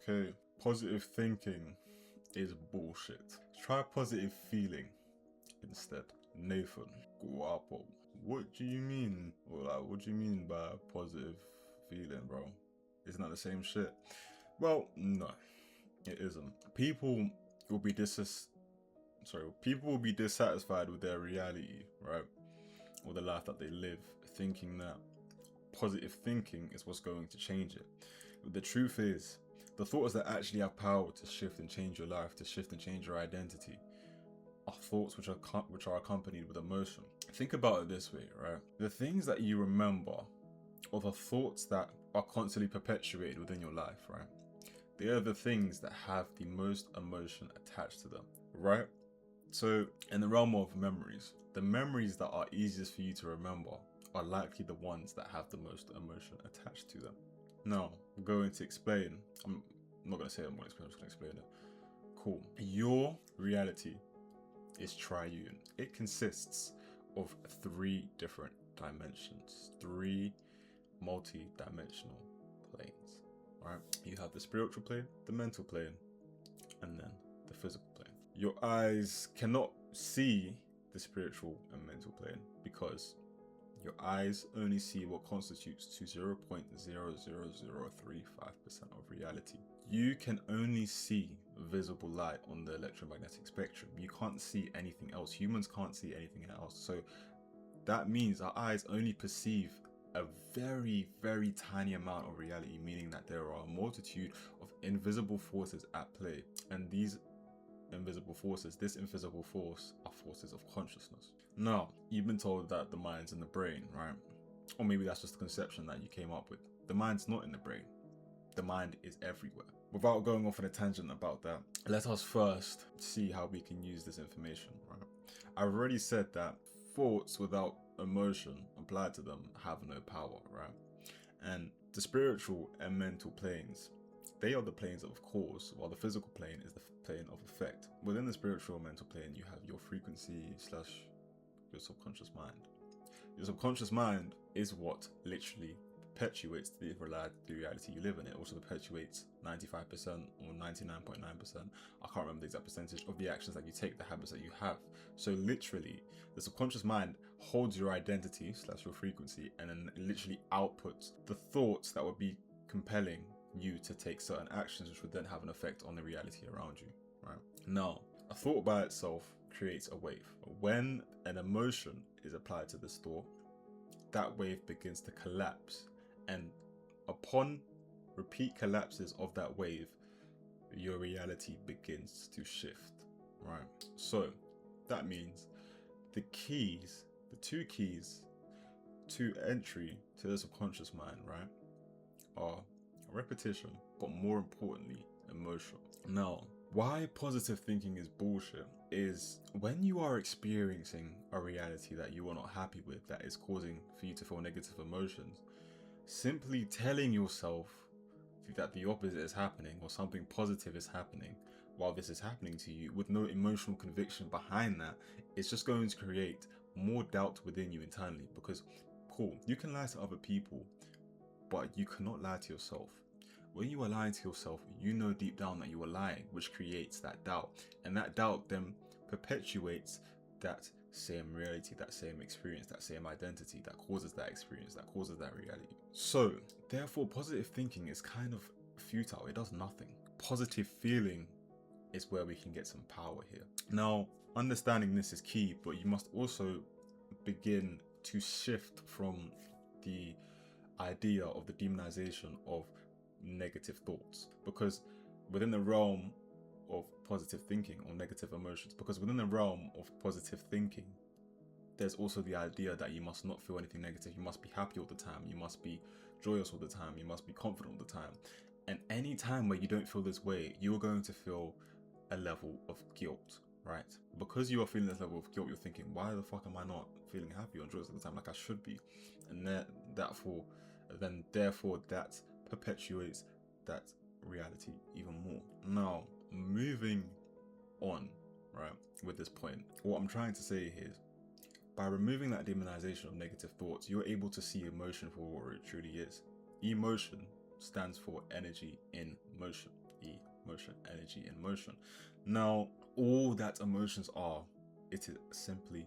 Okay, positive thinking is bullshit. Try positive feeling instead. Nathan, guapo. What do you mean? Or like, what do you mean by positive feeling, bro? Isn't that the same shit? Well, no, it isn't. People will be dissatisfied with their reality, right? Or the life that they live, thinking that positive thinking is what's going to change it. But the truth is, the thoughts that actually have power to shift and change your life, to shift and change your identity, are thoughts which are accompanied with emotion. Think about it this way, right? The things that you remember, or the thoughts that are constantly perpetuated within your life, right? They are the things that have the most emotion attached to them, right? So, in the realm of memories, the memories that are easiest for you to remember are likely the ones that have the most emotion attached to them. Now, I'm going to explain. I'm not going to say I'm going to explain, I'm just going to explain it. Cool. Your reality is triune. It consists of 3 different dimensions, 3 multi-dimensional planes, right? You have the spiritual plane, the mental plane, and then the physical plane. Your eyes cannot see the spiritual and mental plane because your eyes only see what constitutes to 0.00035% of reality. You can only see visible light on the electromagnetic spectrum. You can't see anything else. Humans can't see anything else. So that means our eyes only perceive a very, very tiny amount of reality, meaning that there are a multitude of invisible forces at play. And these invisible forces, this invisible force, are forces of consciousness. Now, you've been told that the mind's in the brain, right? Or maybe that's just the conception that you came up with. The mind's not in the brain. The mind is everywhere. Without going off on a tangent about that, let us first see how we can use this information, right? I've already said that thoughts without emotion applied to them have no power, right? And the spiritual and mental planes, they are the planes of cause, while the physical plane is the plane of effect. Within the spiritual and mental plane, you have your frequency / your subconscious mind. Your subconscious mind is what literally perpetuates the reality you live in. It also perpetuates 95% or 99.9%. I can't remember the exact percentage of the actions that you take, the habits that you have. So literally, the subconscious mind holds your identity / your frequency, and then literally outputs the thoughts that would be compelling you to take certain actions, which would then have an effect on the reality around you, right? Now, a thought by itself creates a wave. When an emotion is applied to this thought, that wave begins to collapse, and upon repeat collapses of that wave, your reality begins to shift, right? So that means the 2 keys to entry to the subconscious mind, right, are repetition, but more importantly, emotion. Now, why positive thinking is bullshit is when you are experiencing a reality that you are not happy with, that is causing for you to feel negative emotions, simply telling yourself that the opposite is happening or something positive is happening while this is happening to you with no emotional conviction behind that, it's just going to create more doubt within you internally. Because cool, you can lie to other people, but you cannot lie to yourself. When you are lying to yourself, you know deep down that you are lying, which creates that doubt. And that doubt then perpetuates that same reality, that same experience, that same identity that causes that experience, that causes that reality. So, therefore, positive thinking is kind of futile. It does nothing. Positive feeling is where we can get some power here. Now, understanding this is key, but you must also begin to shift from the idea of the demonization of negative thoughts, because within the realm of positive thinking, or negative emotions, because within the realm of positive thinking, there's also the idea that you must not feel anything negative. You must be happy all the time. You must be joyous all the time. You must be confident all the time. And any time where you don't feel this way, you are going to feel a level of guilt, right? Because you are feeling this level of guilt, you're thinking, why the fuck am I not feeling happy or joyous all the time like I should be? And therefore that perpetuates that reality even more. Now, moving on, right, with this point, what I'm trying to say here is, by removing that demonization of negative thoughts, you're able to see emotion for what it truly is. Emotion stands for energy in motion. emotion, energy in motion. Now, all that emotions are, it is simply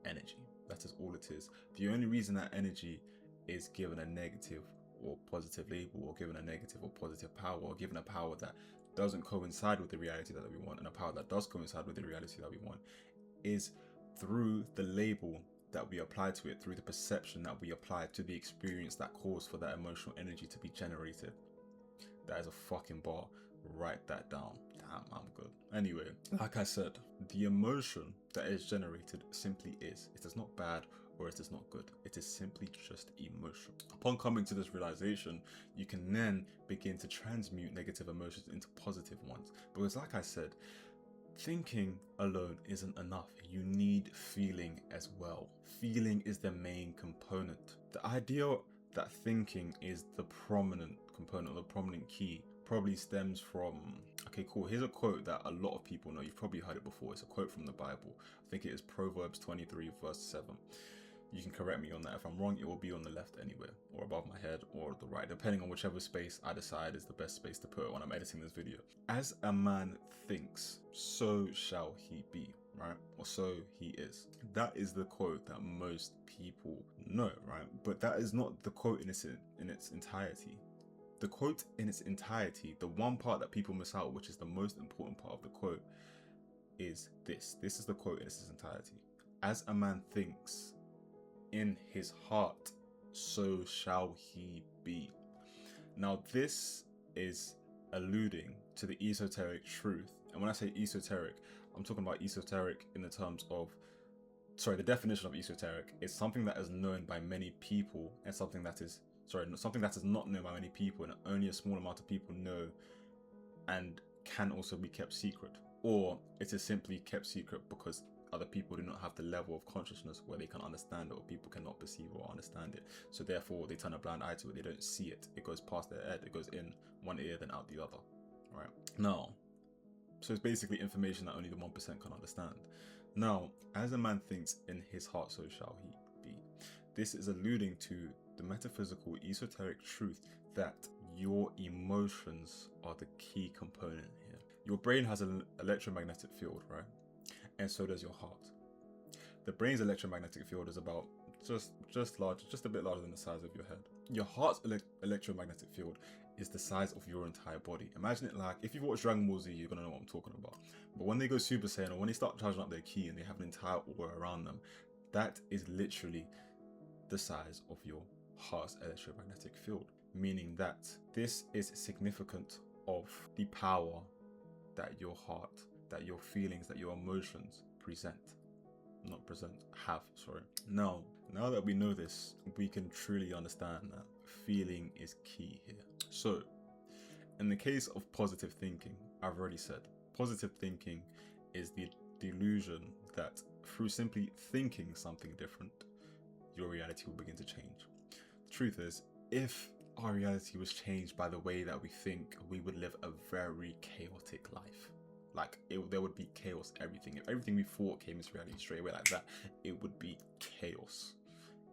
energy. That is all it is. The only reason that energy is given a negative or positive label, or given a negative or positive power, or given a power that doesn't coincide with the reality that we want, and a power that does coincide with the reality that we want, is through the label that we apply to it, through the perception that we apply to the experience that caused for that emotional energy to be generated. That is a fucking bar. Write that down. Damn, I'm good. Anyway, like I said, the emotion that is generated simply is. It is not bad or it is not good. It is simply just emotion. Upon coming to this realization, you can then begin to transmute negative emotions into positive ones. Because like I said, thinking alone isn't enough. You need feeling as well. Feeling is the main component. The idea that thinking is the prominent component, the prominent key, probably stems from, okay, cool, here's a quote that a lot of people know. You've probably heard it before. It's a quote from the Bible. I think it is Proverbs 23 verse 7. You can correct me on that. If I'm wrong, it will be on the left anyway, or above my head, or the right, depending on whichever space I decide is the best space to put it when I'm editing this video. As a man thinks, so shall he be, right? Or so he is. That is the quote that most people know, right? But that is not the quote in its entirety. The quote in its entirety, the one part that people miss out, which is the most important part of the quote, is this. This is the quote in its entirety. As a man thinks in his heart, so shall he be. Now, this is alluding to the esoteric truth. And when I say esoteric, I'm talking about esoteric in the terms of, the definition of esoteric is something that is known by many people and something that is not known by many people and only a small amount of people know and can also be kept secret. Or it is simply kept secret because other people do not have the level of consciousness where they can understand it, or people cannot perceive or understand it. So therefore they turn a blind eye to it. They don't see it. It goes past their head. It goes in one ear, then out the other. Right? Now, so it's basically information that only the 1% can understand. Now, as a man thinks in his heart, so shall he be. This is alluding to the metaphysical, esoteric truth that your emotions are the key component here. Your brain has an electromagnetic field, right? And so does your heart. The brain's electromagnetic field is about just a bit larger than the size of your head. Your heart's electromagnetic field is the size of your entire body. Imagine it like, if you've watched Dragon Ball Z, you're gonna know what I'm talking about. But when they go Super Saiyan, or when they start charging up their ki and they have an entire aura around them, that is literally the size of your heart's electromagnetic field. Meaning that this is significant of the power that your heart, that your feelings, that your emotions have. Now that we know this, we can truly understand that feeling is key here. So, in the case of positive thinking, I've already said, positive thinking is the delusion that through simply thinking something different, your reality will begin to change. The truth is, if our reality was changed by the way that we think, we would live a very chaotic life. There would be chaos, everything. If everything we thought came into reality straight away like that, it would be chaos.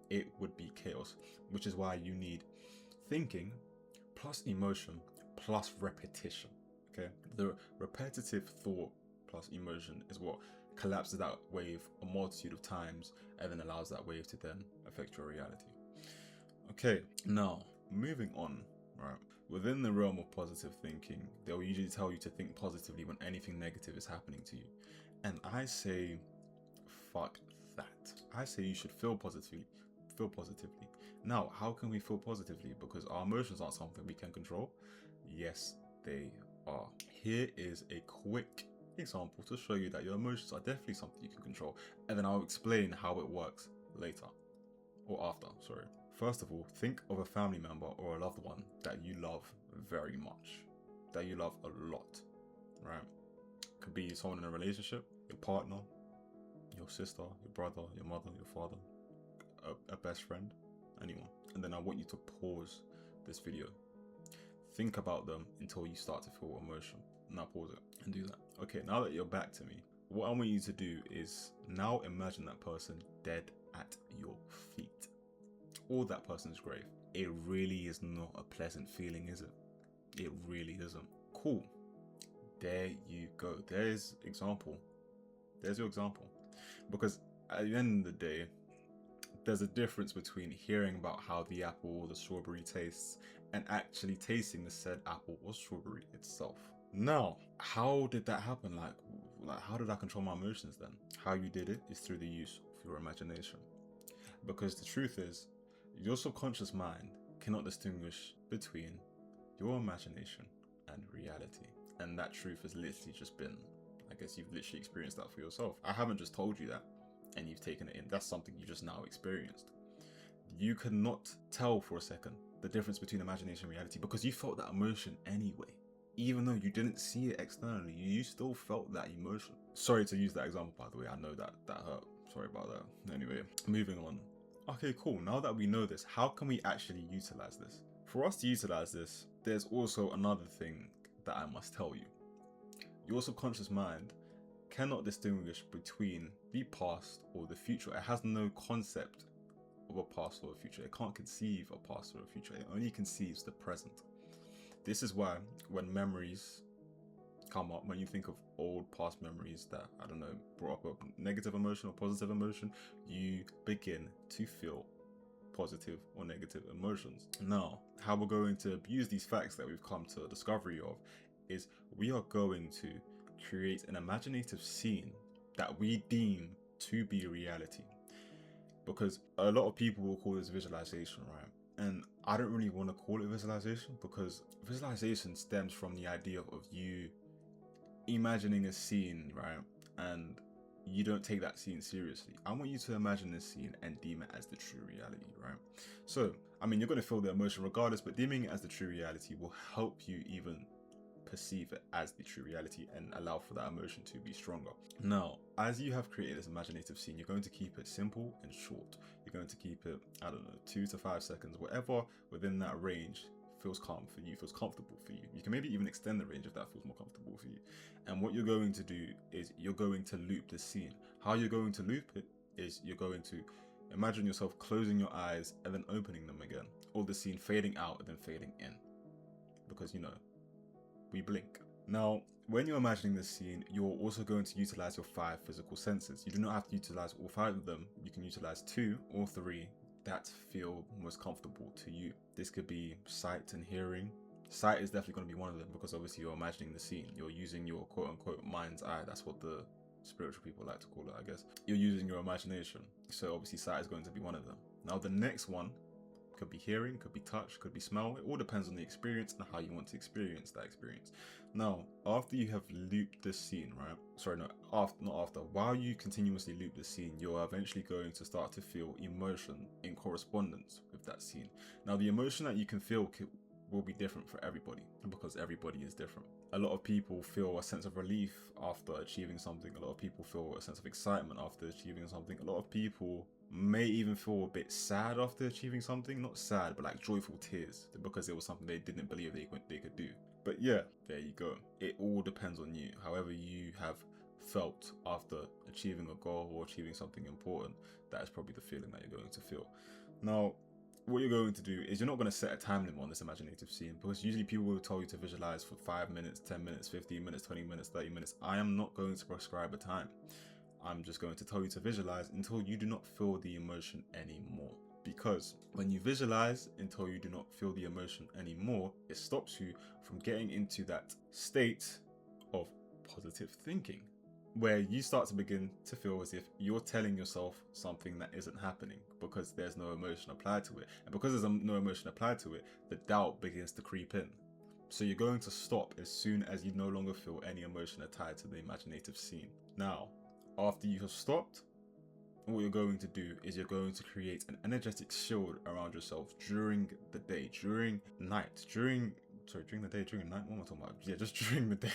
It would be chaos, which is why you need thinking plus emotion plus repetition, okay? The repetitive thought plus emotion is what collapses that wave a multitude of times and then allows that wave to then affect your reality. Okay, now, moving on, right? Within the realm of positive thinking, they will usually tell you to think positively when anything negative is happening to you. And I say, fuck that. I say you should feel positively. Now, how can we feel positively? Because our emotions aren't something we can control. Yes, they are. Here is a quick example to show you that your emotions are definitely something you can control. And then I'll explain how it works later. Or after, sorry. First of all, think of a family member or a loved one that you love very much, that you love a lot, right? Could be someone in a relationship, your partner, your sister, your brother, your mother, your father, a best friend, anyone. And then I want you to pause this video. Think about them until you start to feel emotion. Now pause it and do that. Okay, now that you're back to me, what I want you to do is now imagine that person dead at your feet, or that person's grave. It really is not a pleasant feeling, is it? It really isn't. Cool. There you go. There's example. There's your example. Because at the end of the day, there's a difference between hearing about how the apple or the strawberry tastes and actually tasting the said apple or strawberry itself. Now, how did that happen? Like how did I control my emotions then? How you did it is through the use of your imagination. Because the truth is, your subconscious mind cannot distinguish between your imagination and reality. And that truth has literally just been, I guess you've literally experienced that for yourself. I haven't just told you that and you've taken it in. That's something you just now experienced. You cannot tell for a second the difference between imagination and reality because you felt that emotion anyway. Even though you didn't see it externally, you still felt that emotion. Sorry to use that example, by the way. I know that hurt. Sorry about that. Anyway, moving on. Okay, cool. Now that we know this, how can we actually utilize this? For us to utilize this, there's also another thing that I must tell you. Your subconscious mind cannot distinguish between the past or the future. It has no concept of a past or a future. It can't conceive a past or a future. It only conceives the present. This is why when memories come up, when you think of old past memories that, I don't know, brought up a negative emotion or positive emotion, you begin to feel positive or negative emotions. Now, how we're going to abuse these facts that we've come to a discovery of is we are going to create an imaginative scene that we deem to be reality. Because a lot of people will call this visualization, right? And I don't really want to call it visualization because visualization stems from the idea of you imagining a scene, right? And you don't take that scene seriously. I want you to imagine this scene and deem it as the true reality, right? So, I mean, you're going to feel the emotion regardless, but deeming it as the true reality will help you even perceive it as the true reality and allow for that emotion to be stronger. Now, as you have created this imaginative scene, you're going to keep it simple and short. You're going to keep it, I don't know, 2 to 5 seconds, whatever within that range feels calm for you, feels comfortable for you. You can maybe even extend the range if that feels more comfortable for you. And what you're going to do is you're going to loop this scene. How you're going to loop it is you're going to imagine yourself closing your eyes and then opening them again, or the scene fading out and then fading in, because you know, we blink. Now, when you're imagining this scene, you're also going to utilize your 5 physical senses. You do not have to utilize all 5 of them. You can utilize 2 or 3 that feel most comfortable to you. This could be sight and hearing. Sight is definitely going to be one of them because obviously you're imagining the scene. You're using your quote unquote mind's eye. That's what the spiritual people like to call it, I guess. You're using your imagination. So obviously sight is going to be one of them. Now the next one could be hearing, could be touch, could be smell. It all depends on the experience and how you want to experience that experience. Now, after you have looped this scene, right? Sorry, no, after, not after. While you continuously loop the scene, you're eventually going to start to feel emotion in correspondence with that scene. Now, the emotion that you can feel will be different for everybody because everybody is different. A lot of people feel a sense of relief after achieving something. A lot of people feel a sense of excitement after achieving something. A lot of people may even feel a bit sad after achieving something. Not sad, but like joyful tears because it was something they didn't believe they could do. But yeah, there you go. It all depends on you. However you have felt after achieving a goal or achieving something important, that is probably the feeling that you're going to feel. Now, what you're going to do is you're not going to set a time limit on this imaginative scene because usually people will tell you to visualize for 5 minutes, 10 minutes, 15 minutes, 20 minutes, 30 minutes. I am not going to prescribe a time. I'm just going to tell you to visualize until you do not feel the emotion anymore. Because when you visualize until you do not feel the emotion anymore, it stops you from getting into that state of positive thinking, where you start to begin to feel as if you're telling yourself something that isn't happening because there's no emotion applied to it. And because there's no emotion applied to it, the doubt begins to creep in. So you're going to stop as soon as you no longer feel any emotion tied to the imaginative scene. Now, after you have stopped, what you're going to do is you're going to create an energetic shield around yourself during the day, during night, during the day, during night, what am I talking about? Yeah, just during the day.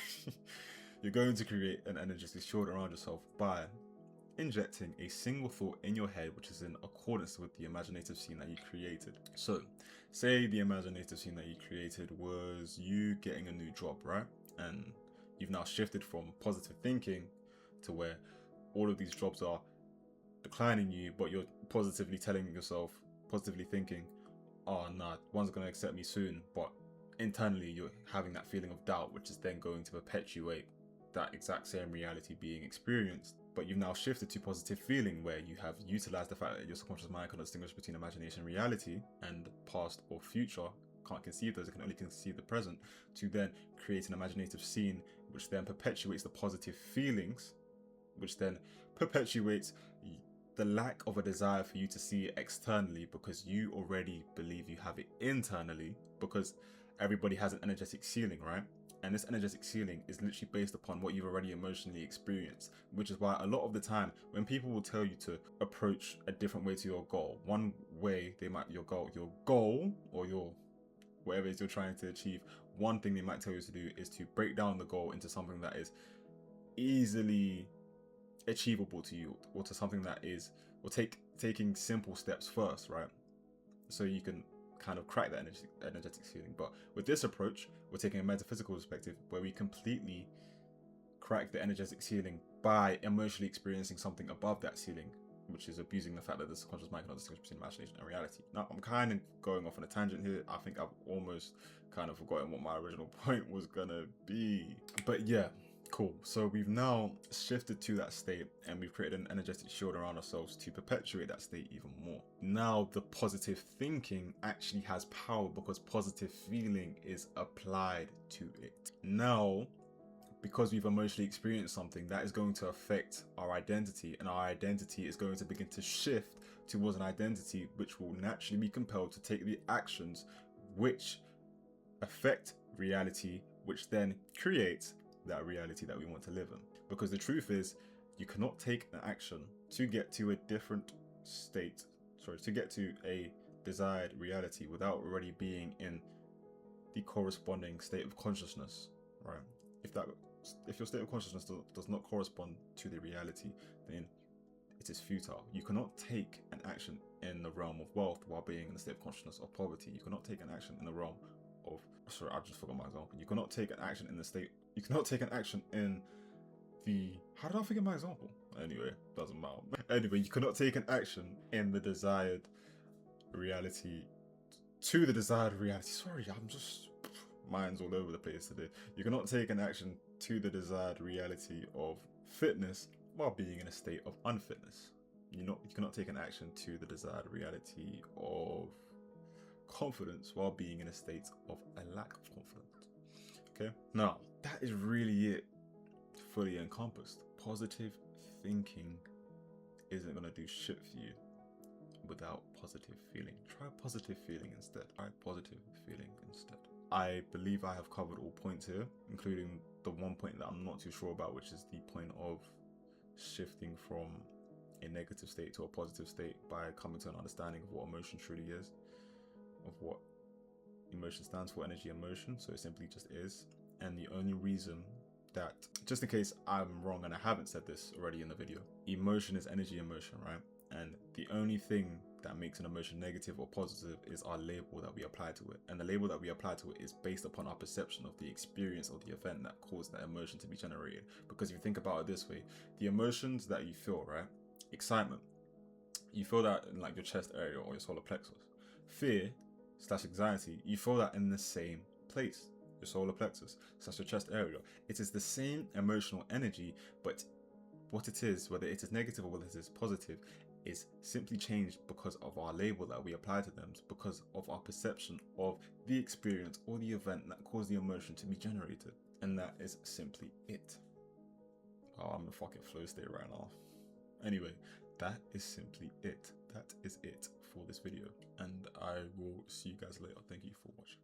You're going to create an energetic shield around yourself by injecting a single thought in your head which is in accordance with the imaginative scene that you created. So, say the imaginative scene that you created was you getting a new job, right? And you've now shifted from positive thinking to where all of these jobs are declining you, but you're positively telling yourself, positively thinking, oh nah, one's gonna accept me soon, but internally you're having that feeling of doubt, which is then going to perpetuate that exact same reality being experienced. But you've now shifted to positive feeling, where you have utilized the fact that your subconscious mind can distinguish between imagination and reality, and past or future can't conceive those, it can only conceive the present, to then create an imaginative scene which then perpetuates the positive feelings, which then perpetuates the lack of a desire for you to see it externally, because you already believe you have it internally, because everybody has an energetic ceiling, right? And this energetic ceiling is literally based upon what you've already emotionally experienced, which is why a lot of the time when people will tell you to approach a different way to your goal, one way they might, your goal or your whatever it is you're trying to achieve, one thing they might tell you to do is to break down the goal into something that is easily achievable to you, or to something that is, or taking simple steps first, right? So you can kind of crack that energetic ceiling. But with this approach, we're taking a metaphysical perspective where we completely crack the energetic ceiling by emotionally experiencing something above that ceiling, which is abusing the fact that the subconscious mind cannot distinguish between imagination and reality. Now, I'm kind of going off on a tangent here. I think I've almost kind of forgotten what my original point was gonna be. But yeah, cool. So we've now shifted to that state, and we've created an energetic shield around ourselves to perpetuate that state even more. Now, the positive thinking actually has power because positive feeling is applied to it. Now, because we've emotionally experienced something, that is going to affect our identity, and our identity is going to begin to shift towards an identity which will naturally be compelled to take the actions which affect reality, which then creates that reality that we want to live in. Because the truth is, you cannot take an action to get to a different state, to get to a desired reality without already being in the corresponding state of consciousness, right? If your state of consciousness does not correspond to the reality, then it is futile. You cannot take an action in the realm of wealth while being in the state of consciousness of poverty. You cannot take an action in the realm of, sorry, I just forgot my example. You cannot take an action in the state, you cannot take an action in the, how did I forget my example? Anyway, doesn't matter. Anyway, you cannot take an action in the desired reality to the desired reality. Sorry, I'm just, mind's all over the place today. You cannot take an action to the desired reality of fitness while being in a state of unfitness. You cannot take an action to the desired reality of confidence while being in a state of a lack of confidence. Okay, now that is really it, fully encompassed. Positive thinking isn't gonna do shit for you without positive feeling. Try positive feeling instead. Try positive feeling instead. I believe I have covered all points here, including the one point that I'm not too sure about, which is the point of shifting from a negative state to a positive state by coming to an understanding of what emotion truly is, of what emotion stands for, energy, emotion. So it simply just is. And the only reason that, just in case I'm wrong and I haven't said this already in the video, emotion is energy, emotion, right? And the only thing that makes an emotion negative or positive is our label that we apply to it. And the label that we apply to it is based upon our perception of the experience or the event that caused that emotion to be generated. Because if you think about it this way, the emotions that you feel, right? Excitement, you feel that in like your chest area or your solar plexus. Fear / anxiety, you feel that in the same place, your solar plexus / your chest area. It is the same emotional energy, but what it is, whether it is negative or whether it is positive, is simply changed because of our label that we apply to them, because of our perception of the experience or the event that caused the emotion to be generated. And that is simply it. Oh, I'm in a fucking flow state right now. Anyway, that is simply it. That is it for this video. And I will see you guys later. Thank you for watching.